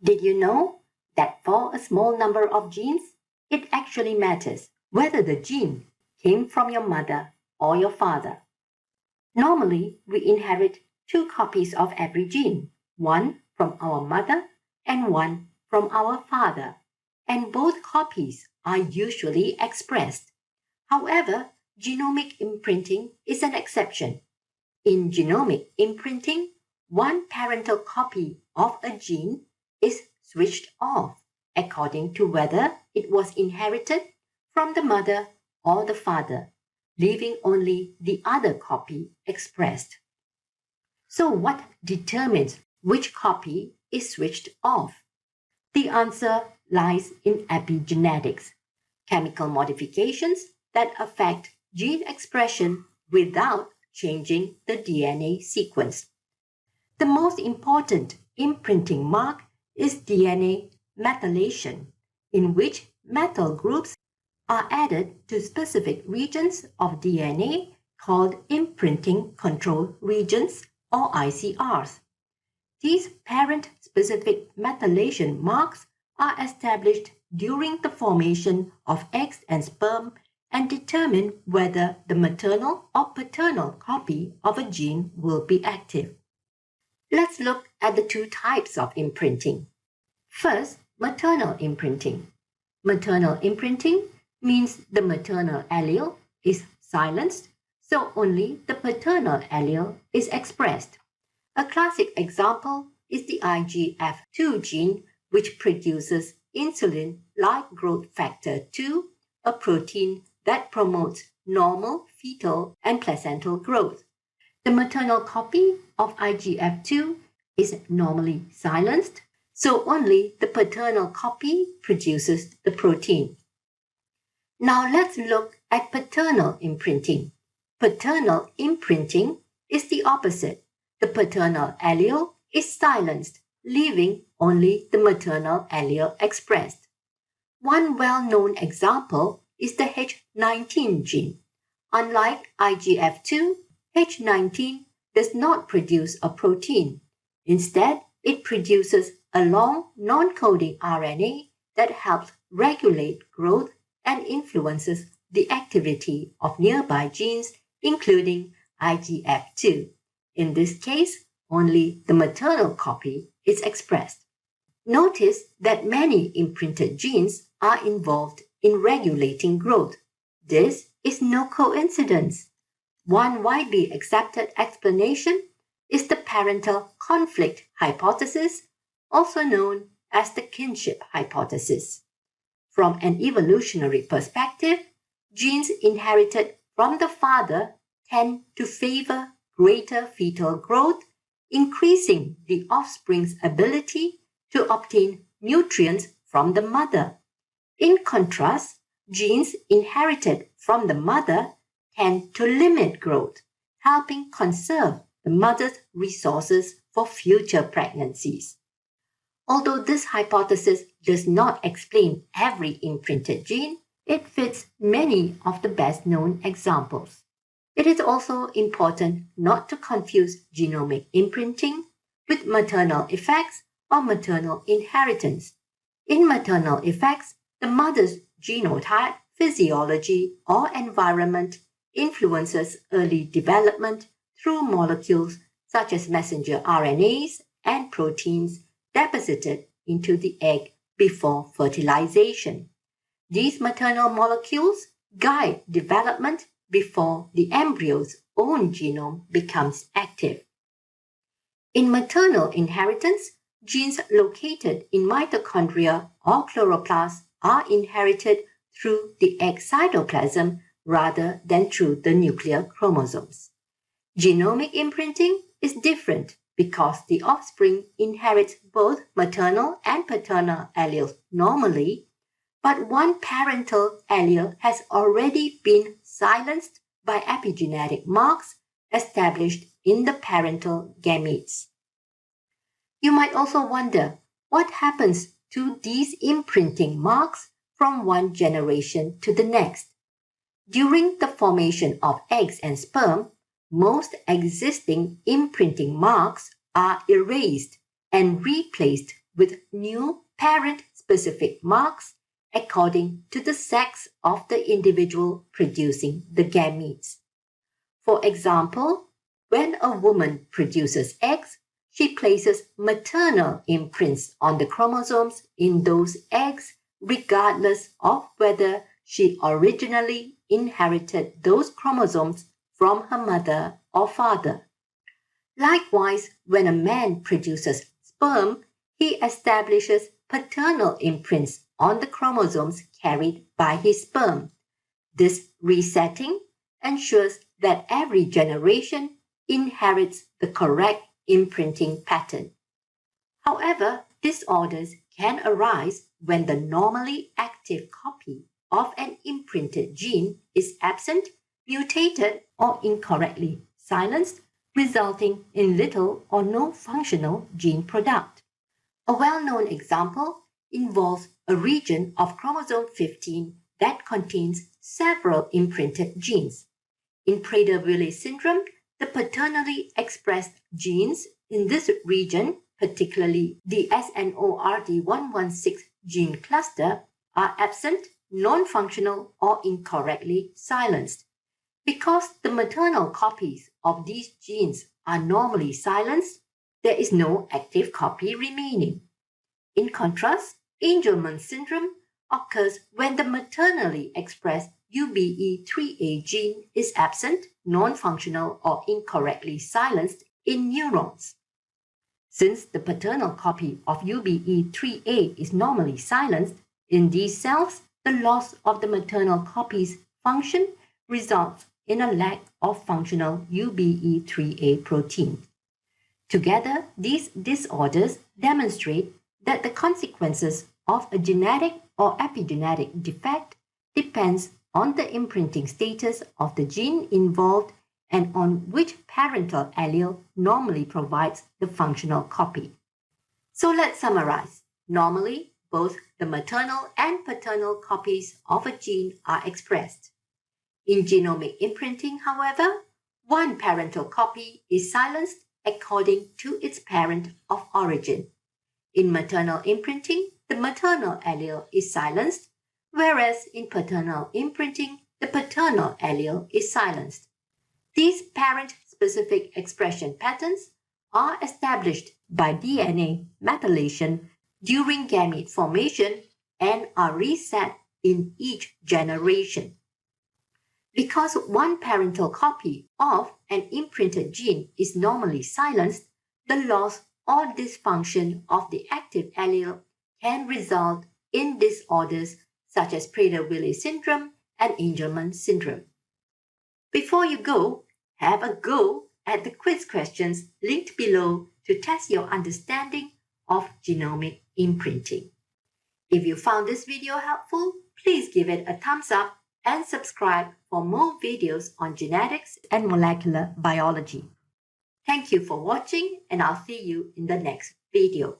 Did you know that for a small number of genes, it actually matters whether the gene came from your mother or your father? Normally, we inherit 2 copies of every gene, one from our mother and one from our father, and both copies are usually expressed. However, genomic imprinting is an exception. In genomic imprinting, one parental copy of a gene is switched off according to whether it was inherited from the mother or the father, leaving only the other copy expressed. So what determines which copy is switched off? The answer lies in epigenetics, chemical modifications that affect gene expression without changing the DNA sequence. The most important imprinting mark is DNA methylation, in which methyl groups are added to specific regions of DNA called imprinting control regions or ICRs. These parent-specific methylation marks are established during the formation of eggs and sperm and determine whether the maternal or paternal copy of a gene will be active. Let's look at the 2 types of imprinting. First, maternal imprinting. Maternal imprinting means the maternal allele is silenced, so only the paternal allele is expressed. A classic example is the IGF-2 gene, which produces insulin-like growth factor 2, a protein that promotes normal fetal and placental growth. The maternal copy of IGF-2 is normally silenced, so only the paternal copy produces the protein. Now let's look at paternal imprinting. Paternal imprinting is the opposite. The paternal allele is silenced, leaving only the maternal allele expressed. One well-known example is the H19 gene. Unlike IGF-2, H19 does not produce a protein. Instead, it produces a long non-coding RNA that helps regulate growth and influences the activity of nearby genes, including IGF-2. In this case, only the maternal copy is expressed. Notice that many imprinted genes are involved in regulating growth. This is no coincidence. One widely accepted explanation is the parental conflict hypothesis, also known as the kinship hypothesis. From an evolutionary perspective, genes inherited from the father tend to favor greater fetal growth, increasing the offspring's ability to obtain nutrients from the mother. In contrast, genes inherited from the mother tend to limit growth, helping conserve the mother's resources for future pregnancies. Although this hypothesis does not explain every imprinted gene, it fits many of the best-known examples. It is also important not to confuse genomic imprinting with maternal effects or maternal inheritance. In maternal effects, the mother's genotype, physiology, or environment influences early development through molecules such as messenger RNAs and proteins deposited into the egg before fertilization. These maternal molecules guide development before the embryo's own genome becomes active. In maternal inheritance, genes located in mitochondria or chloroplasts are inherited through the egg cytoplasm rather than through the nuclear chromosomes. Genomic imprinting is different because the offspring inherits both maternal and paternal alleles normally, but one parental allele has already been silenced by epigenetic marks established in the parental gametes. You might also wonder what happens to these imprinting marks from one generation to the next. During the formation of eggs and sperm, most existing imprinting marks are erased and replaced with new parent-specific marks according to the sex of the individual producing the gametes. For example, when a woman produces eggs, she places maternal imprints on the chromosomes in those eggs, regardless of whether she originally inherited those chromosomes from her mother or father. Likewise, when a man produces sperm, he establishes paternal imprints on the chromosomes carried by his sperm. This resetting ensures that every generation inherits the correct imprinting pattern. However, disorders can arise when the normally active copy of an imprinted gene is absent, mutated, or incorrectly silenced, resulting in little or no functional gene product. A well-known example involves a region of chromosome 15 that contains several imprinted genes. In Prader-Willi syndrome, the paternally expressed genes in this region, particularly the SNORD116 gene cluster, are absent, non-functional, or incorrectly silenced. Because the maternal copies of these genes are normally silenced, there is no active copy remaining. In contrast, Angelman syndrome occurs when the maternally expressed UBE3A gene is absent, non-functional, or incorrectly silenced in neurons. Since the paternal copy of UBE3A is normally silenced, in these cells, the loss of the maternal copy's function results in a lack of functional UBE3A protein. Together, these disorders demonstrate that the consequences of a genetic or epigenetic defect depends on the imprinting status of the gene involved and on which parental allele normally provides the functional copy. So let's summarize. Normally, both the maternal and paternal copies of a gene are expressed. In genomic imprinting, however, one parental copy is silenced according to its parent of origin. In maternal imprinting, the maternal allele is silenced, whereas in paternal imprinting, the paternal allele is silenced. These parent-specific expression patterns are established by DNA methylation during gamete formation and are reset in each generation. Because one parental copy of an imprinted gene is normally silenced, the loss or dysfunction of the active allele can result in disorders such as Prader-Willi syndrome and Angelman syndrome. Before you go, have a go at the quiz questions linked below to test your understanding of genomic imprinting. If you found this video helpful, please give it a thumbs up and subscribe for more videos on genetics and molecular biology. Thank you for watching, and I'll see you in the next video.